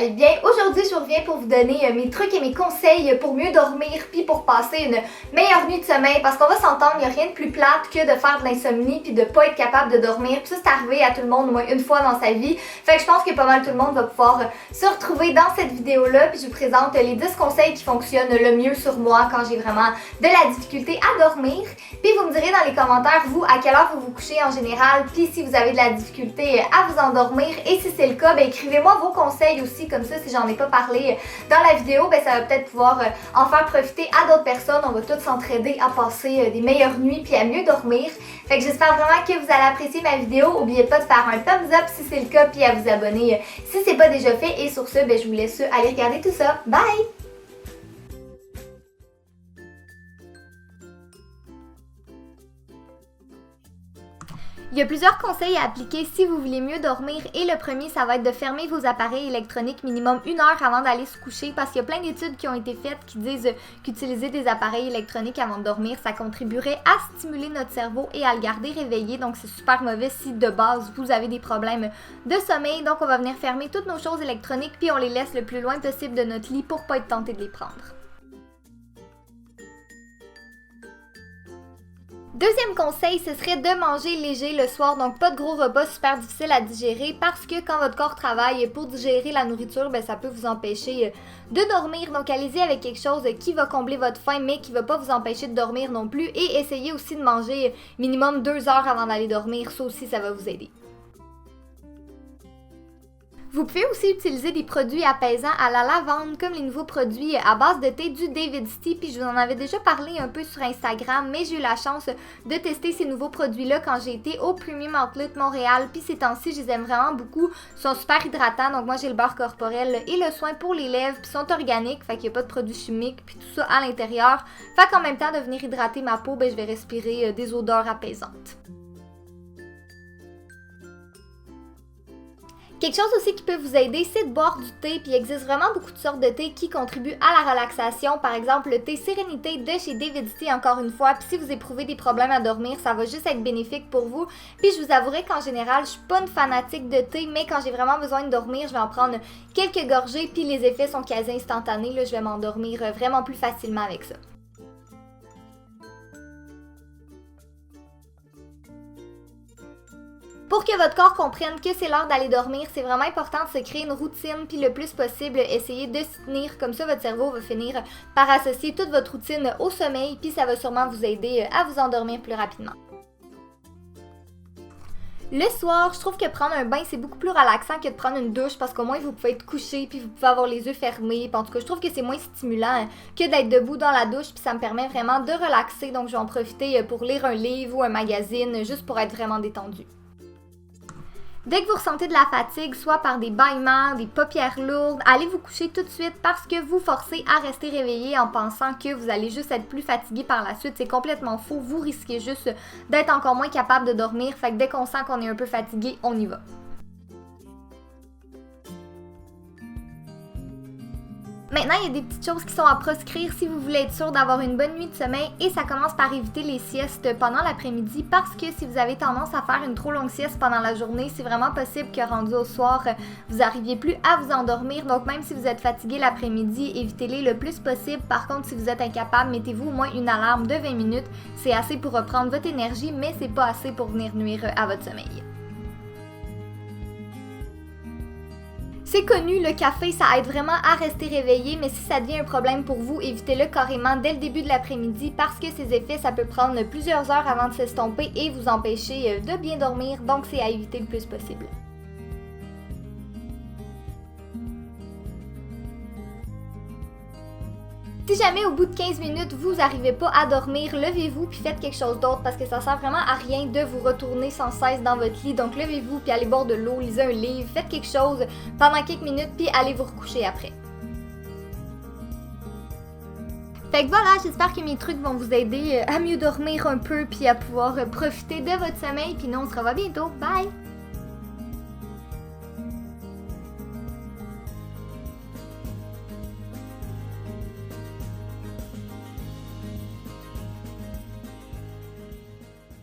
allez bien. Aujourd'hui, je reviens pour vous donner mes trucs et mes conseils pour mieux dormir puis pour passer une meilleure nuit de sommeil parce qu'on va s'entendre, il n'y a rien de plus plate que de faire de l'insomnie puis de pas être capable de dormir. Puis ça, c'est arrivé à tout le monde au moins une fois dans sa vie. Fait que je pense que pas mal tout le monde va pouvoir se retrouver dans cette vidéo-là. Puis je vous présente les 10 conseils qui fonctionnent le mieux sur moi quand j'ai vraiment de la difficulté à dormir. Puis vous me direz dans les commentaires, vous, à quelle heure vous vous couchez en général, puis si vous avez de la difficulté à vous endormir. Et si c'est le cas, ben écrivez-moi vos conseils aussi, comme ça si j'en ai pas parlé dans la vidéo, ben ça va peut-être pouvoir en faire profiter à d'autres personnes. On va tous s'entraider à passer des meilleures nuits puis à mieux dormir. Fait que j'espère vraiment que vous allez apprécier ma vidéo. N'oubliez pas de faire un thumbs up si c'est le cas, puis à vous abonner si c'est pas déjà fait. Et sur ce, ben je vous laisse aller regarder tout ça. Bye! Il y a plusieurs conseils à appliquer si vous voulez mieux dormir et le premier, ça va être de fermer vos appareils électroniques minimum 1 heure avant d'aller se coucher parce qu'il y a plein d'études qui ont été faites qui disent qu'utiliser des appareils électroniques avant de dormir, ça contribuerait à stimuler notre cerveau et à le garder réveillé. Donc c'est super mauvais si de base vous avez des problèmes de sommeil. Donc on va venir fermer toutes nos choses électroniques puis on les laisse le plus loin possible de notre lit pour pas être tenté de les prendre. Deuxième conseil, ce serait de manger léger le soir, donc pas de gros repas super difficiles à digérer parce que quand votre corps travaille pour digérer la nourriture, ben ça peut vous empêcher de dormir. Donc allez-y avec quelque chose qui va combler votre faim mais qui va pas vous empêcher de dormir non plus et essayez aussi de manger minimum 2 heures avant d'aller dormir, ça aussi ça va vous aider. Vous pouvez aussi utiliser des produits apaisants à la lavande comme les nouveaux produits à base de thé du David's Tea, puis je vous en avais déjà parlé un peu sur Instagram, mais j'ai eu la chance de tester ces nouveaux produits-là quand j'ai été au Premium Outlet Montréal, puis ces temps-ci, je les aime vraiment beaucoup, ils sont super hydratants, donc moi j'ai le beurre corporel et le soin pour les lèvres, puis sont organiques, fait qu'il n'y a pas de produits chimiques, puis tout ça à l'intérieur, fait qu'en même temps de venir hydrater ma peau, ben je vais respirer des odeurs apaisantes. Quelque chose aussi qui peut vous aider, c'est de boire du thé, puis il existe vraiment beaucoup de sortes de thé qui contribuent à la relaxation. Par exemple, le thé Sérénité de chez David's Tea, encore une fois, puis si vous éprouvez des problèmes à dormir, ça va juste être bénéfique pour vous. Puis je vous avouerai qu'en général, je suis pas une fanatique de thé, mais quand j'ai vraiment besoin de dormir, je vais en prendre quelques gorgées, puis les effets sont quasi instantanés, là, je vais m'endormir vraiment plus facilement avec ça. Pour que votre corps comprenne que c'est l'heure d'aller dormir, c'est vraiment important de se créer une routine, puis le plus possible, essayez de s'y tenir. Comme ça, votre cerveau va finir par associer toute votre routine au sommeil, puis ça va sûrement vous aider à vous endormir plus rapidement. Le soir, je trouve que prendre un bain, c'est beaucoup plus relaxant que de prendre une douche parce qu'au moins vous pouvez être couché puis vous pouvez avoir les yeux fermés. Puis en tout cas, je trouve que c'est moins stimulant que d'être debout dans la douche puis ça me permet vraiment de relaxer. Donc je vais en profiter pour lire un livre ou un magazine juste pour être vraiment détendu. Dès que vous ressentez de la fatigue, soit par des bâillements, des paupières lourdes, allez vous coucher tout de suite parce que vous forcez à rester réveillé en pensant que vous allez juste être plus fatigué par la suite. C'est complètement faux. Vous risquez juste d'être encore moins capable de dormir. Fait que dès qu'on sent qu'on est un peu fatigué, on y va. Maintenant, il y a des petites choses qui sont à proscrire si vous voulez être sûr d'avoir une bonne nuit de sommeil et ça commence par éviter les siestes pendant l'après-midi parce que si vous avez tendance à faire une trop longue sieste pendant la journée, c'est vraiment possible que rendu au soir, vous n'arriviez plus à vous endormir. Donc même si vous êtes fatigué l'après-midi, évitez-les le plus possible. Par contre, si vous êtes incapable, mettez-vous au moins une alarme de 20 minutes. C'est assez pour reprendre votre énergie, mais c'est pas assez pour venir nuire à votre sommeil. C'est connu, le café, ça aide vraiment à rester réveillé, mais si ça devient un problème pour vous, évitez-le carrément dès le début de l'après-midi parce que ses effets, ça peut prendre plusieurs heures avant de s'estomper et vous empêcher de bien dormir, donc c'est à éviter le plus possible. Si jamais au bout de 15 minutes, vous n'arrivez pas à dormir, levez-vous puis faites quelque chose d'autre parce que ça sert vraiment à rien de vous retourner sans cesse dans votre lit. Donc levez-vous puis allez boire de l'eau, lisez un livre, faites quelque chose pendant quelques minutes puis allez vous recoucher après. Fait que voilà, j'espère que mes trucs vont vous aider à mieux dormir un peu puis à pouvoir profiter de votre sommeil. Puis nous, on se revoit bientôt. Bye!